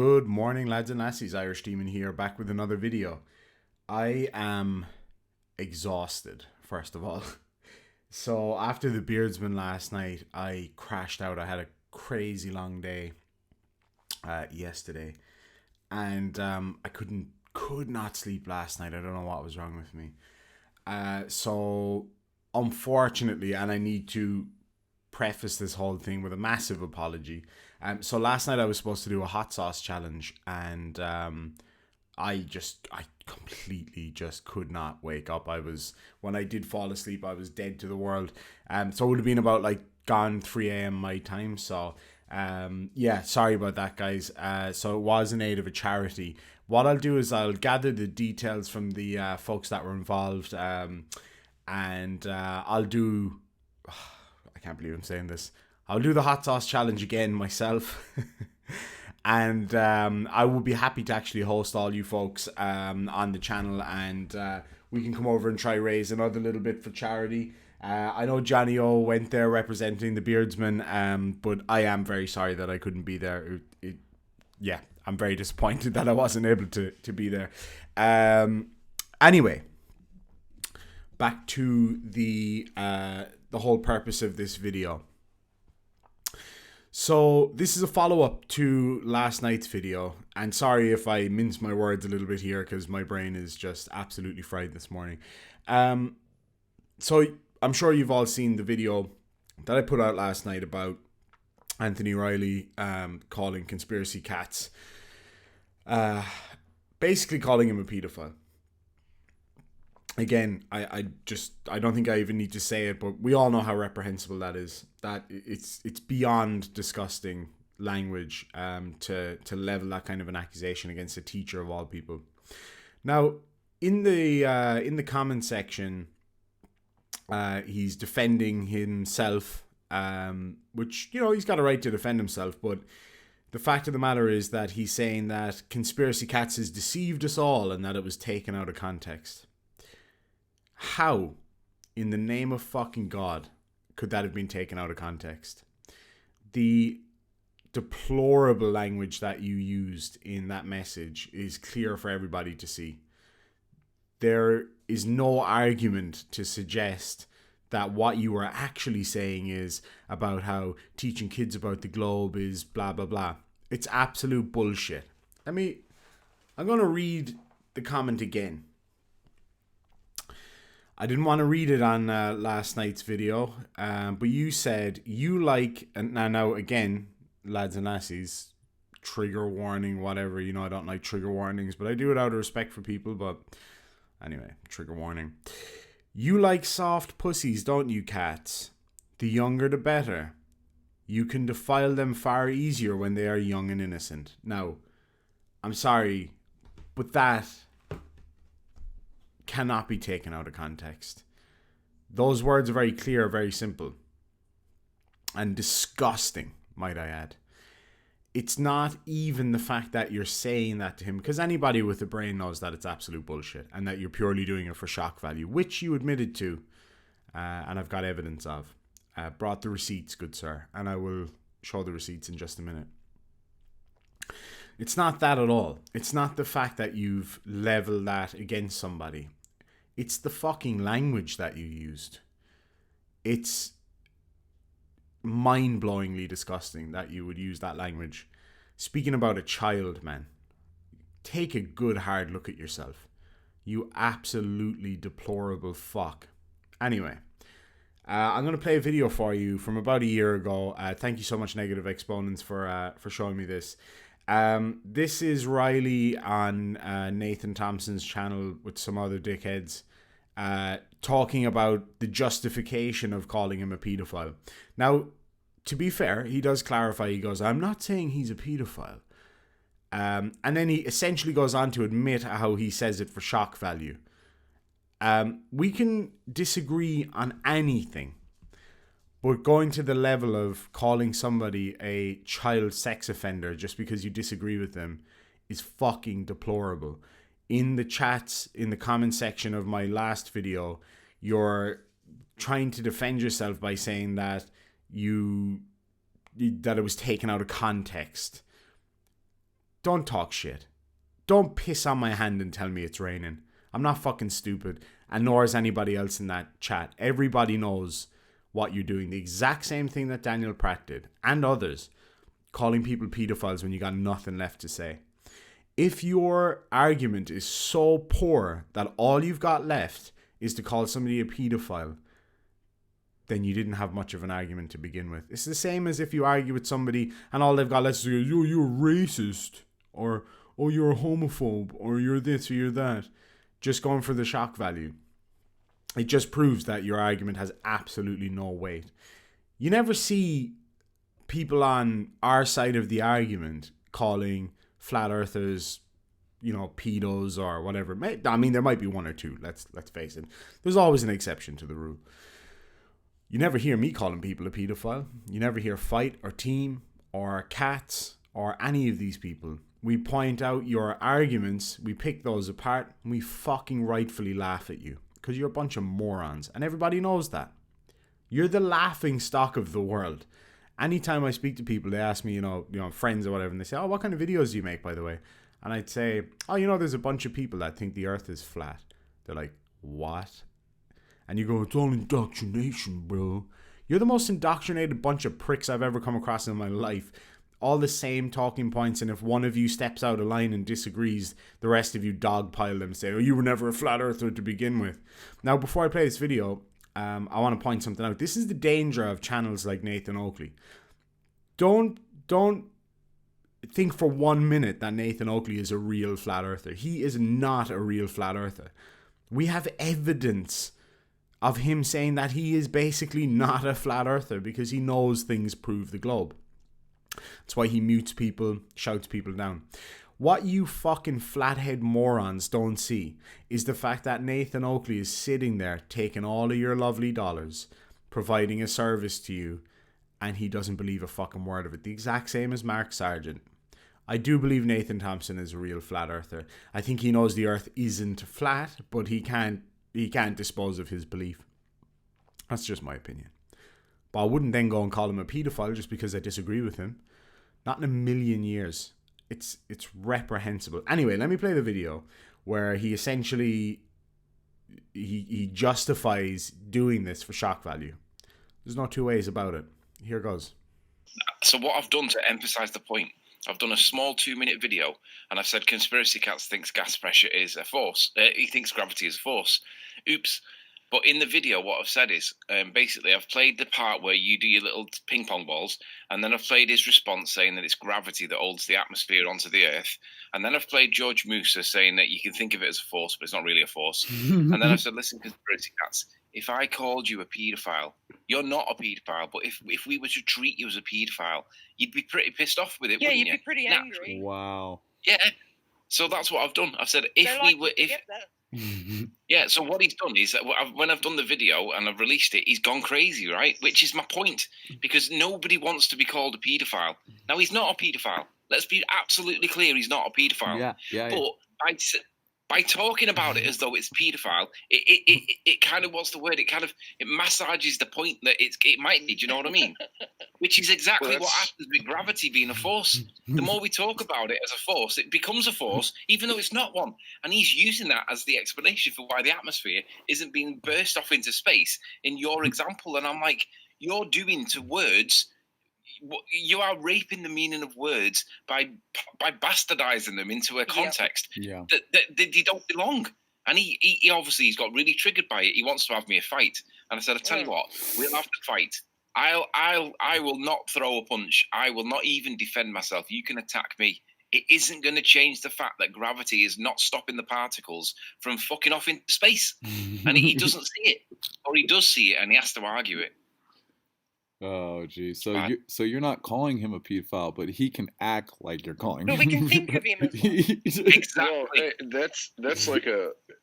Good morning, lads and lassies. Irish Demon here, back with another video. I am exhausted, first of all. So after the Beardsman last night, I crashed out. I had a crazy long day yesterday, and I could not sleep last night. I don't know what was wrong with me. So unfortunately, and I need to preface this whole thing with a massive apology. So last night I was supposed to do a hot sauce challenge, and I completely just could not wake up. When I did fall asleep, I was dead to the world. So it would have been about like gone 3 a.m. my time. So yeah, sorry about that, guys. So it was in aid of a charity. What I'll do is I'll gather the details from the folks that were involved, and I'll do. I can't believe I'm saying this. I'll do the hot sauce challenge again myself. And I will be happy to actually host all you folks on the channel, and we can come over and try raise another little bit for charity. I know Johnny O went there representing the Beardsman, but I am very sorry that I couldn't be there. Yeah, I'm very disappointed that I wasn't able to be there. Anyway, back to the whole purpose of this video. So this is a follow-up to last night's video, and sorry if I mince my words a little bit here because my brain is just absolutely fried this morning. So I'm sure you've all seen the video that I put out last night about Anthony Riley calling conspiracy Catz, basically calling him a pedophile. Again, I don't think I even need to say it, but we all know how reprehensible that is. That it's beyond disgusting language to level that kind of an accusation against a teacher of all people. Now, in the comment section, he's defending himself, which, you know, he's got a right to defend himself, but the fact of the matter is that he's saying that Conspiracy Catz has deceived us all and that it was taken out of context. How, in the name of fucking God, could that have been taken out of context? The deplorable language that you used in that message is clear for everybody to see. There is no argument to suggest that what you were actually saying is about how teaching kids about the globe is blah, blah, blah. It's absolute bullshit. I'm going to read the comment again. I didn't want to read it on last night's video, but you said you like, and now again, lads and lassies, trigger warning, whatever, you know, I don't like trigger warnings, but I do it out of respect for people, but anyway, trigger warning. You like soft pussies, don't you, Catz? The younger the better. You can defile them far easier when they are young and innocent. Now, I'm sorry, but that cannot be taken out of context. Those words are very clear, very simple, and disgusting, might I add. It's not even the fact that you're saying that to him, because anybody with a brain knows that it's absolute bullshit and that you're purely doing it for shock value, which you admitted to, and I've got evidence of. Brought the receipts, good sir, and I will show the receipts in just a minute. It's not that at all. It's not the fact that you've leveled that against somebody. It's the fucking language that you used. It's mind-blowingly disgusting that you would use that language. Speaking about a child, man, take a good hard look at yourself. You absolutely deplorable fuck. Anyway, I'm going to play a video for you from about a year ago. Thank you so much, Negative Exponents, for showing me this. This is Riley on Nathan Thompson's channel with some other dickheads talking about the justification of calling him a pedophile. Now, to be fair, he does clarify. He goes, I'm not saying he's a pedophile. And then he essentially goes on to admit how he says it for shock value. We can disagree on anything, but going to the level of calling somebody a child sex offender just because you disagree with them is fucking deplorable. In the chats, in the comment section of my last video, you're trying to defend yourself by saying that it was taken out of context. don't talk shit. Don't piss on my hand and tell me it's raining. I'm not fucking stupid, and nor is anybody else in that chat. Everybody knows what you're doing. The exact same thing that Daniel Pratt did, and others, calling people pedophiles when you got nothing left to say. If your argument is so poor that all you've got left is to call somebody a pedophile, then you didn't have much of an argument to begin with. It's the same as if you argue with somebody and all they've got left is, oh, you're racist, or oh, you're a homophobe, or you're this or you're that. Just going for the shock value. It just proves that your argument has absolutely no weight. You never see people on our side of the argument calling flat earthers, pedos or whatever. I mean, there might be one or two, let's face it. There's always an exception to the rule. You never hear me calling people a pedophile. You never hear Fight or Team or Catz or any of these people. We point out your arguments, we pick those apart, and we fucking rightfully laugh at you. Because you're a bunch of morons. And everybody knows that. You're the laughing stock of the world. Anytime I speak to people, they ask me, friends or whatever, and they say, oh, what kind of videos do you make, by the way? And I'd say, oh, there's a bunch of people that think the earth is flat. They're like, what? And you go, it's all indoctrination, bro. You're the most indoctrinated bunch of pricks I've ever come across in my life. All the same talking points, and if one of you steps out of line and disagrees, the rest of you dogpile them and say, oh, you were never a flat earther to begin with. Now, before I play this video, I want to point something out. This is the danger of channels like Nathan Oakley. Don't think for 1 minute that Nathan Oakley is a real flat earther. He is not a real flat earther. We have evidence of him saying that he is basically not a flat earther because he knows things prove the globe. That's why he mutes people, shouts people down. What you fucking flathead morons don't see is the fact that Nathan Oakley is sitting there taking all of your lovely dollars, providing a service to you, and he doesn't believe a fucking word of it. The exact same as Mark Sargent. I do believe Nathan Thompson is a real flat earther. I think he knows the earth isn't flat, but he can't dispose of his belief. That's just my opinion. But I wouldn't then go and call him a pedophile just because I disagree with him. Not in a million years. It's reprehensible. Anyway, let me play the video where he essentially he justifies doing this for shock value. There's no two ways about it. Here goes. So what I've done to emphasize the point, I've done a small 2-minute video and I've said Conspiracy Catz thinks gas pressure is a force. He thinks gravity is a force. Oops. But in the video, what I've said is, basically, I've played the part where you do your little ping pong balls, and then I've played his response saying that it's gravity that holds the atmosphere onto the Earth, and then I've played George Musa saying that you can think of it as a force, but it's not really a force. And then I've said, listen, Conspiracy Catz, if I called you a paedophile, you're not a paedophile, but if we were to treat you as a paedophile, you'd be pretty pissed off with it, wouldn't you? Yeah, you'd be pretty angry. Wow. Yeah. So that's what I've done. I've said, yeah, so what he's done is that when I've done the video and I've released it, he's gone crazy, right? Which is my point, because nobody wants to be called a paedophile. Now, he's not a paedophile. Let's be absolutely clear, he's not a paedophile. Yeah. But by talking about it as though it's paedophile, it kind of, what's the word? It massages the point that it might be, do you know what I mean? Which is exactly what happens with gravity being a force. The more we talk about it as a force, it becomes a force, even though it's not one. And he's using that as the explanation for why the atmosphere isn't being burst off into space in your example. And I'm like, you're doing to words, you are raping the meaning of words by bastardizing them into a context that they don't belong. And he obviously he's got really triggered by it. He wants to have me a fight. And I said, I tell you what, we'll have to fight. I will not throw a punch. I will not even defend myself. You can attack me. It isn't going to change the fact that gravity is not stopping the particles from fucking off into space. And he doesn't see it, or he does see it, and he has to argue it. Oh, geez. So you're not calling him a pedophile, but he can act like you're calling him. But we can think of him as one. Exactly. Well,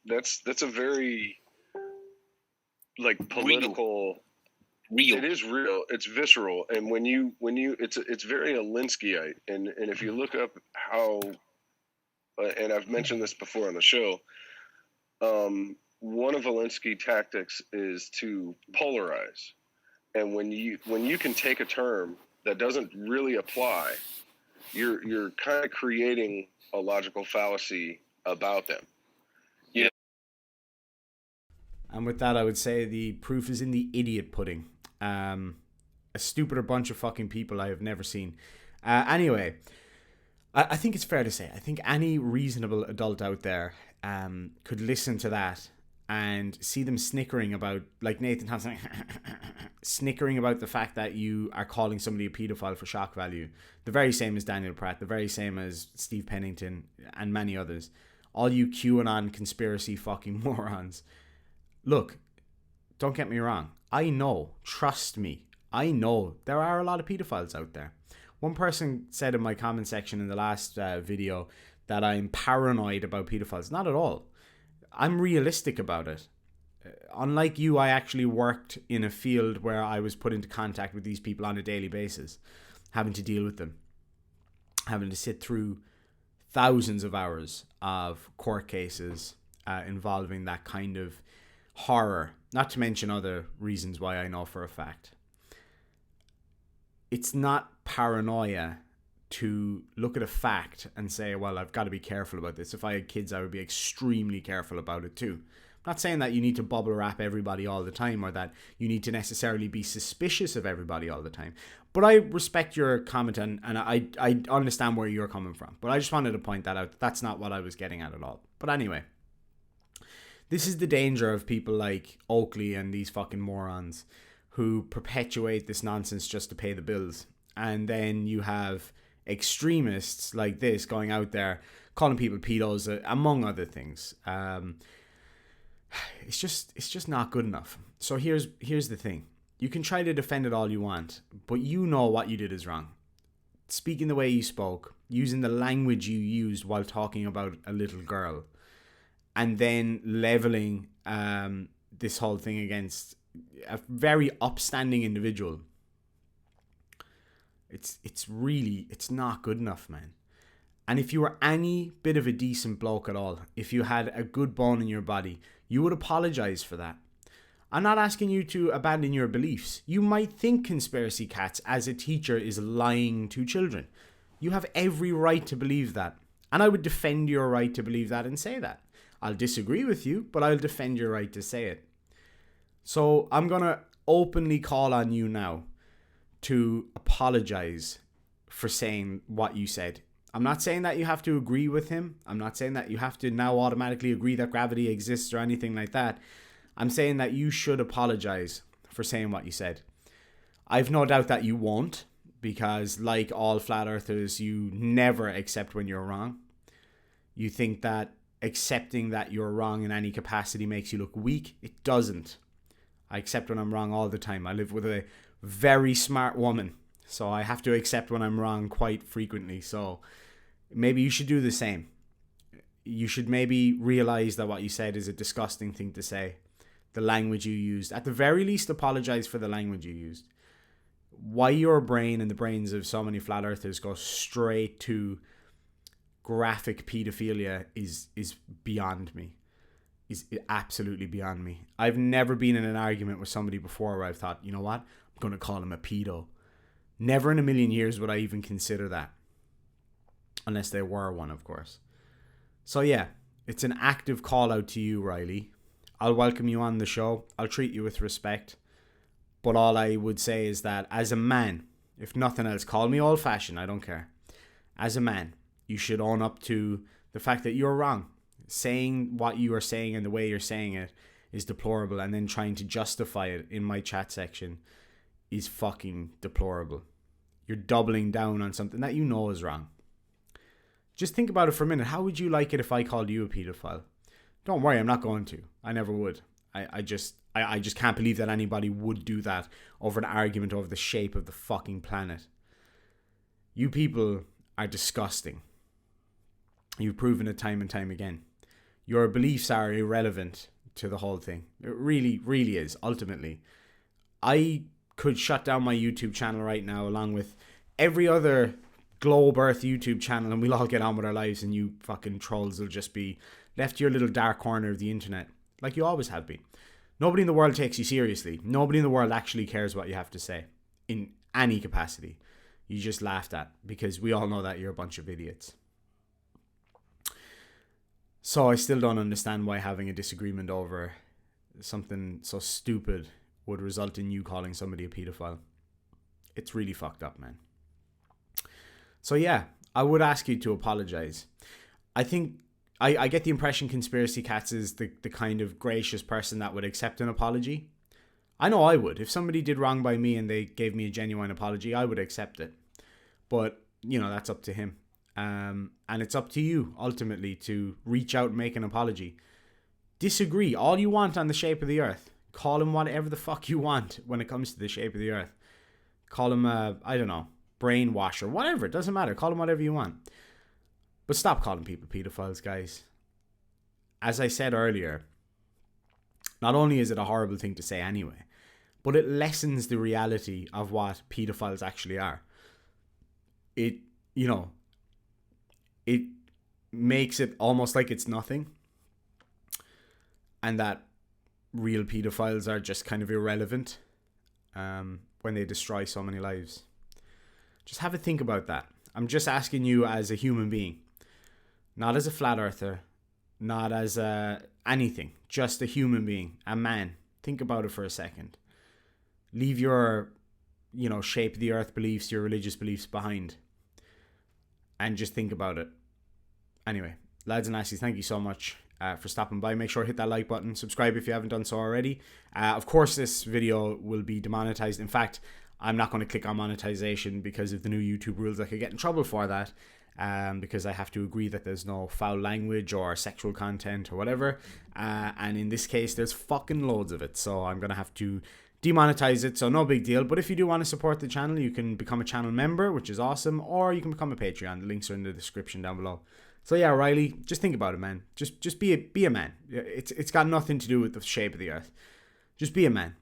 that's a very political. Real. It is real. It's visceral, and when you it's very Alinskyite. And if you look up how, and I've mentioned this before on the show, one of Alinsky tactics is to polarize. And when you can take a term that doesn't really apply you're kind of creating a logical fallacy about them. Yeah. And with that, I would say the proof is in the idiot pudding. A stupider bunch of fucking people I have never seen. Anyway, I think it's fair to say, I think any reasonable adult out there could listen to that and see them snickering about, like Nathan Thompson, snickering about the fact that you are calling somebody a paedophile for shock value. The very same as Daniel Pratt, the very same as Steve Pennington and many others. All you QAnon conspiracy fucking morons. Look, don't get me wrong. I know, trust me, I know there are a lot of pedophiles out there. One person said in my comment section in the last video that I'm paranoid about pedophiles. Not at all. I'm realistic about it. Unlike you, I actually worked in a field where I was put into contact with these people on a daily basis, having to deal with them, having to sit through thousands of hours of court cases involving that kind of horror, not to mention other reasons why I know for a fact. It's not paranoia to look at a fact and say, well, I've got to be careful about this. If I had kids, I would be extremely careful about it too. I'm not saying that you need to bubble wrap everybody all the time or that you need to necessarily be suspicious of everybody all the time. But I respect your comment and I understand where you're coming from. But I just wanted to point that out. That's not what I was getting at all. But anyway, this is the danger of people like Oakley and these fucking morons who perpetuate this nonsense just to pay the bills. And then you have extremists like this going out there calling people pedos, among other things. It's just not good enough. So here's the thing. You can try to defend it all you want, but you know what you did is wrong. Speaking the way you spoke, using the language you used while talking about a little girl, and then leveling this whole thing against a very upstanding individual. It's not good enough, man. And if you were any bit of a decent bloke at all, if you had a good bone in your body, you would apologize for that. I'm not asking you to abandon your beliefs. You might think Conspiracy Catz as a teacher is lying to children. You have every right to believe that. And I would defend your right to believe that and say that. I'll disagree with you, but I'll defend your right to say it. So I'm going to openly call on you now to apologize for saying what you said. I'm not saying that you have to agree with him. I'm not saying that you have to now automatically agree that gravity exists or anything like that. I'm saying that you should apologize for saying what you said. I've no doubt that you won't, because like all flat earthers, you never accept when you're wrong. You think that accepting that you're wrong in any capacity makes you look weak. It doesn't. I accept when I'm wrong all the time. I live with a very smart woman, so I have to accept when I'm wrong quite frequently. So maybe you should do the same. You should maybe realize that what you said is a disgusting thing to say. The language you used. At the very least, apologize for the language you used. Why your brain and the brains of so many flat earthers go straight to graphic pedophilia is beyond me. Is absolutely beyond me. I've never been in an argument with somebody before where I've thought, you know what, I'm going to call him a pedo. Never in a million years would I even consider that. Unless they were one, of course. So yeah, it's an active call out to you, Riley. I'll welcome you on the show. I'll treat you with respect. But all I would say is that as a man, if nothing else, call me old-fashioned, I don't care. As a man, you should own up to the fact that you're wrong. Saying what you are saying and the way you're saying it is deplorable, and then trying to justify it in my chat section is fucking deplorable. You're doubling down on something that you know is wrong. Just think about it for a minute. How would you like it if I called you a pedophile? Don't worry, I'm not going to. I never would. I just can't believe that anybody would do that over an argument over the shape of the fucking planet. You people are disgusting. You've proven it time and time again. Your beliefs are irrelevant to the whole thing. It really, really is, ultimately. I could shut down my YouTube channel right now along with every other Globe Earth YouTube channel, and we'll all get on with our lives, and you fucking trolls will just be left to your little dark corner of the internet, like you always have been. Nobody in the world takes you seriously. Nobody in the world actually cares what you have to say in any capacity. you just laughed at, because we all know that you're a bunch of idiots. So I still don't understand why having a disagreement over something so stupid would result in you calling somebody a pedophile. It's really fucked up, man. So yeah, I would ask you to apologize. I think I get the impression Conspiracy Catz is the kind of gracious person that would accept an apology. I know I would. If somebody did wrong by me and they gave me a genuine apology, I would accept it. But, you know, that's up to him. And it's up to you, ultimately, to reach out and make an apology. Disagree all you want on the shape of the earth. Call him whatever the fuck you want when it comes to the shape of the earth. Call him I don't know, brainwasher, whatever. It doesn't matter. Call him whatever you want. But stop calling people pedophiles, guys. As I said earlier, not only is it a horrible thing to say anyway, but it lessens the reality of what pedophiles actually are. It, you know, it makes it almost like it's nothing. And that real pedophiles are just kind of irrelevant when they destroy so many lives. Just have a think about that. I'm just asking you as a human being. Not as a flat earther, not as anything, just a human being, a man. Think about it for a second. Leave your, you know, shape of the earth beliefs, your religious beliefs behind. And just think about it. Anyway, lads and lassies, thank you so much for stopping by. Make sure to hit that like button. Subscribe if you haven't done so already. Of course, this video will be demonetized. In fact, I'm not going to click on monetization because of the new YouTube rules. I could get in trouble for that. Because I have to agree that there's no foul language or sexual content or whatever, and in this case there's fucking loads of it, so I'm gonna have to demonetize it, so no big deal. But if you do want to support the channel, you can become a channel member, which is awesome, or you can become a Patreon. The links are in the description down below. So yeah, Riley, just think about it, man. Just be a man. It's got nothing to do with the shape of the earth. Just be a man.